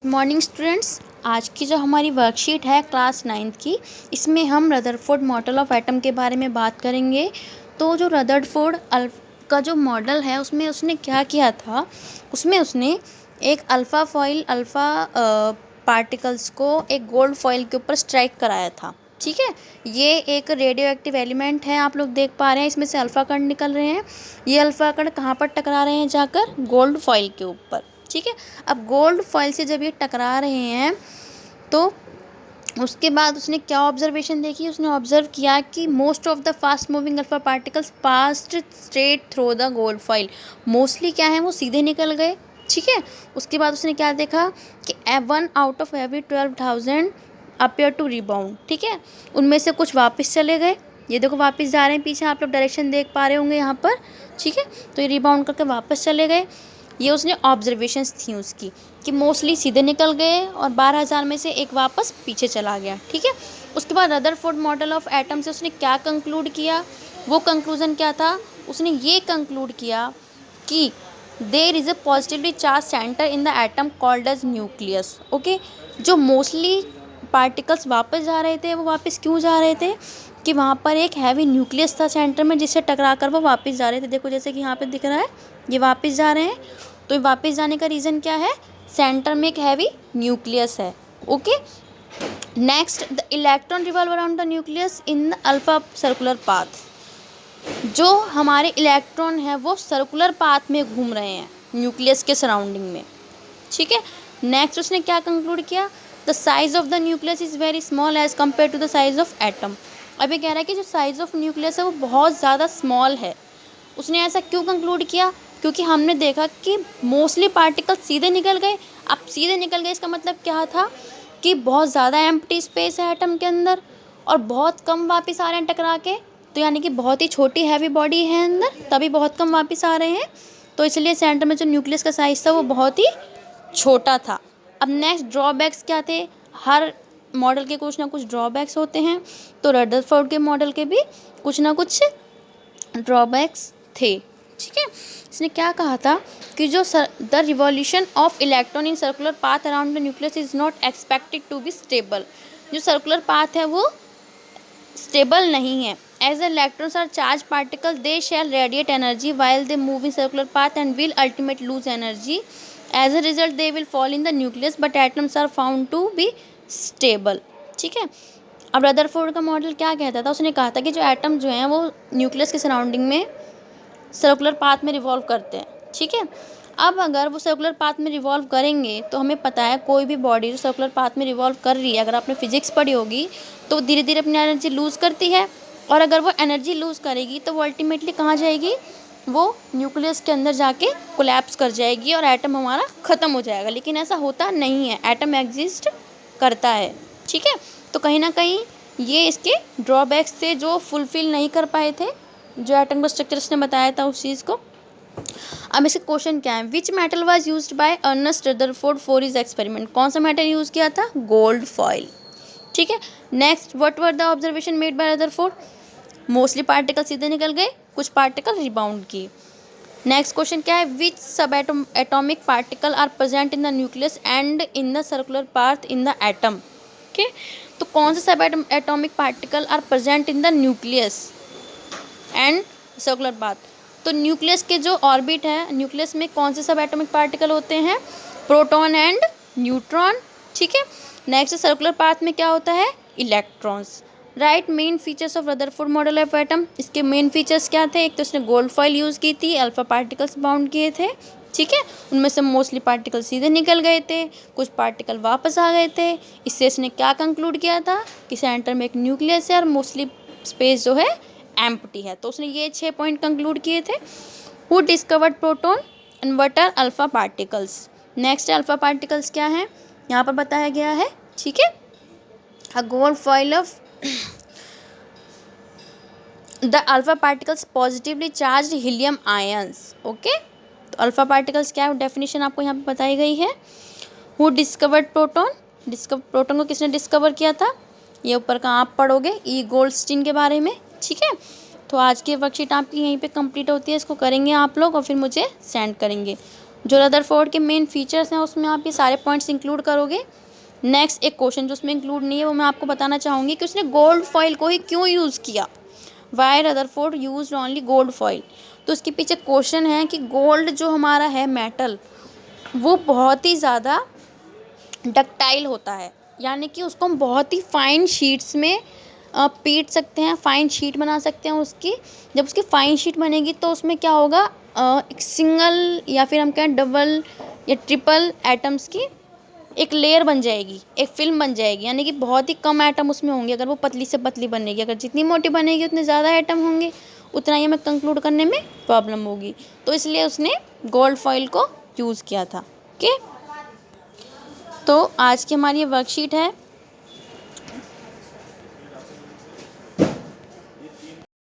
Morning students, आज की जो हमारी वर्कशीट है क्लास 9th की, इसमें हम रदरफोर्ड मॉडल ऑफ एटम के बारे में बात करेंगे। तो जो रदरफोर्ड का जो मॉडल है उसमें उसने क्या किया था, उसमें उसने एक अल्फ़ा पार्टिकल्स को एक गोल्ड फॉइल के ऊपर स्ट्राइक कराया था। ठीक है, ये एक रेडियो एक्टिव एलिमेंट है, आप लोग देख पा रहे हैं इसमें से अल्फ़ा कण निकल रहे हैं। ये अल्फ़ा कण कहाँ पर टकरा रहे हैं, जाकर गोल्ड फॉइल के ऊपर। ठीक है, अब गोल्ड फॉइल से जब ये टकरा रहे हैं तो उसके बाद उसने क्या ऑब्जर्वेशन देखी, उसने ऑब्जर्व किया कि most of the fast moving alpha particles passed straight through the gold foil. Mostly क्या है, वो सीधे निकल गए। ठीक है, उसके बाद उसने क्या देखा कि 1 out of every 12,000 appear to rebound. ठीक है, उनमें से कुछ वापस चले गए, ये देखो वापस जा रहे हैं पीछे, आप लोग डायरेक्शन देख पा रहे होंगे यहाँ पर। ठीक है, तो ये रिबाउंड करके वापस चले गए। ये उसने ऑब्जर्वेशंस थी उसकी कि मोस्टली सीधे निकल गए और 12,000 में से एक वापस पीछे चला गया। ठीक है, उसके बाद रदरफोर्ड मॉडल ऑफ एटम से उसने क्या कंक्लूड किया, वो कंक्लूजन क्या था, उसने ये कंक्लूड किया कि there is a positively charge centre in the atom called as nucleus. Okay, जो मोस्टली पार्टिकल्स वापस जा रहे थे वो वापस क्यों जा रहे थे कि वहाँ पर एक हैवी न्यूक्लियस था सेंटर में, जिससे टकरा कर वो वापस जा रहे थे। देखो जैसे कि यहाँ पे दिख रहा है, ये वापस जा रहे हैं। तो वापस जाने का रीज़न क्या है, सेंटर में एक हैवी न्यूक्लियस है। Okay, next, the electron revolve around the nucleus in the alpha circular path. जो हमारे इलेक्ट्रॉन है वो सर्कुलर पाथ में घूम रहे हैं न्यूक्लियस के सराउंडिंग में। ठीक है, नेक्स्ट उसने क्या कंक्लूड किया, the size of the nucleus is very small as compare to the size of atom. अब ये कह रहा है कि जो साइज ऑफ न्यूक्लियस है वो बहुत ज़्यादा स्मॉल है। उसने ऐसा क्यों कंक्लूड किया, क्योंकि हमने देखा कि मोस्टली पार्टिकल सीधे निकल गए। अब सीधे निकल गए इसका मतलब क्या था कि बहुत ज़्यादा एम्प्टी स्पेस है एटम के अंदर और बहुत कम वापस आ रहे हैं टकरा के। तो यानी कि बहुत ही छोटी हैवी बॉडी है अंदर, तभी बहुत कम वापस आ रहे हैं। तो इसलिए सेंटर में जो न्यूक्लियस का साइज था वो बहुत ही छोटा था। अब नेक्स्ट ड्रॉबैक्स क्या थे, हर मॉडल के कुछ ना कुछ ड्रॉबैक्स होते हैं, तो रदरफोर्ड के मॉडल के भी कुछ ना कुछ ड्रॉबैक्स थे। ठीक है, इसने क्या कहा था कि जो the revolution of electron in circular path around the nucleus is not expected to be stable. जो सर्कुलर पाथ है वो स्टेबल नहीं है। As the electrons are charge particle they shall radiate energy while they move in circular path and will ultimate lose energy. As a result they will fall in the nucleus but atoms are found to be stable. ठीक है, अब Rutherford का model क्या कहता था, उसने कहा था कि जो एटम जो हैं वो न्यूक्लियस के सराउंडिंग में सर्कुलर पाथ में रिवॉल्व करते हैं। ठीक है, अब अगर वो सर्कुलर पाथ में रिवॉल्व करेंगे तो हमें पता है कोई भी बॉडी जो सर्कुलर पाथ में रिवॉल्व कर रही है, अगर आपने फिजिक्स पढ़ी होगी तो धीरे धीरे अपनी एनर्जी लूज़ करती है। और अगर वो एनर्जी लूज़ करेगी तो वो अल्टीमेटली कहाँ जाएगी, वो न्यूक्लियस के अंदर जाके कोलैप्स कर जाएगी और एटम हमारा ख़त्म हो जाएगा। लेकिन ऐसा होता नहीं है, एटम एग्जिस्ट करता है। ठीक है, तो कहीं ना कहीं ये इसके ड्रॉबैक्स थे जो फुलफिल नहीं कर पाए थे, जो एटम का स्ट्रक्चर उसने बताया था उस चीज़ को। अब इसके क्वेश्चन क्या है, which metal was used by Ernest Rutherford for his experiment. कौन सा मेटल यूज़ किया था, गोल्ड फॉइल। ठीक है, next, what were the observation made by Rutherford. Mostly particle सीधे निकल गए, कुछ पार्टिकल रिबाउंड किए। नेक्स्ट क्वेश्चन क्या है, which subatomic particle are present in the nucleus and in the circular path in the atom. Okay, तो कौन से subatomic particle are present in the nucleus and circular path. तो nucleus के जो orbit है, nucleus में कौन से सब एटॉमिक पार्टिकल होते हैं, प्रोटॉन एंड न्यूट्रॉन। ठीक है, नेक्स्ट सर्कुलर पाथ में क्या होता है, electrons. Right main features of Rutherford model of atom. इसके मेन फीचर्स क्या थे, एक तो उसने गोल्ड फॉइल यूज़ की थी, अल्फा पार्टिकल्स बाउंड किए थे। ठीक है, उनमें से मोस्टली पार्टिकल सीधे निकल गए थे, कुछ पार्टिकल वापस आ गए थे। इससे इसने क्या कंक्लूड किया था कि सेंटर में एक न्यूक्लियस है और मोस्टली स्पेस जो है एम्प्टी है। तो उसने ये 6 पॉइंट कंक्लूड किए थे। Who discovered proton and what are alpha particles. Next alpha particles क्या है, यहाँ पर बताया गया है। ठीक है, a gold foil of the alpha particles positively charge helium ions. Okay, तो अल्फा पार्टिकल्स क्या है, डेफिनेशन आपको यहाँ पे बताई गई है। हु डिस्कवर्ड प्रोटॉन, प्रोटॉन को किसने डिस्कवर किया था, ये ऊपर का आप पढ़ोगे ई गोल्डस्टीन के बारे में। ठीक है, तो आज की वर्कशीट आपकी यहीं पे कंप्लीट होती है, इसको करेंगे आप लोग और फिर मुझे सेंड करेंगे। जो रदरफोर्ड के मेन फीचर्स हैं उसमें आप ये सारे पॉइंट्स इंक्लूड करोगे। नेक्स्ट एक क्वेश्चन जो उसमें इंक्लूड नहीं है वो मैं आपको बताना चाहूँगी कि उसने गोल्ड फॉइल को ही क्यों यूज़ किया। Why Rutherford use only gold foil. तो उसके पीछे क्वेश्चन है कि गोल्ड जो हमारा है मेटल, वो बहुत ही ज़्यादा डक्टाइल होता है, यानी कि उसको हम बहुत ही फाइन शीट्स में पीट सकते हैं, फाइन शीट बना सकते हैं उसकी। जब उसकी फाइन शीट बनेगी तो उसमें क्या होगा, एक सिंगल या फिर हम कहें डबल या ट्रिपल एटम्स की एक लेयर बन जाएगी, एक फिल्म बन जाएगी, यानी कि बहुत ही कम एटम उसमें होंगे। अगर वो पतली से पतली बनेगी, अगर जितनी मोटी बनेगी उतने ज़्यादा एटम होंगे, उतना ही हमें कंक्लूड करने में प्रॉब्लम होगी। तो इसलिए उसने गोल्ड फॉइल को यूज़ किया था। ओके, तो आज की हमारी ये वर्कशीट है।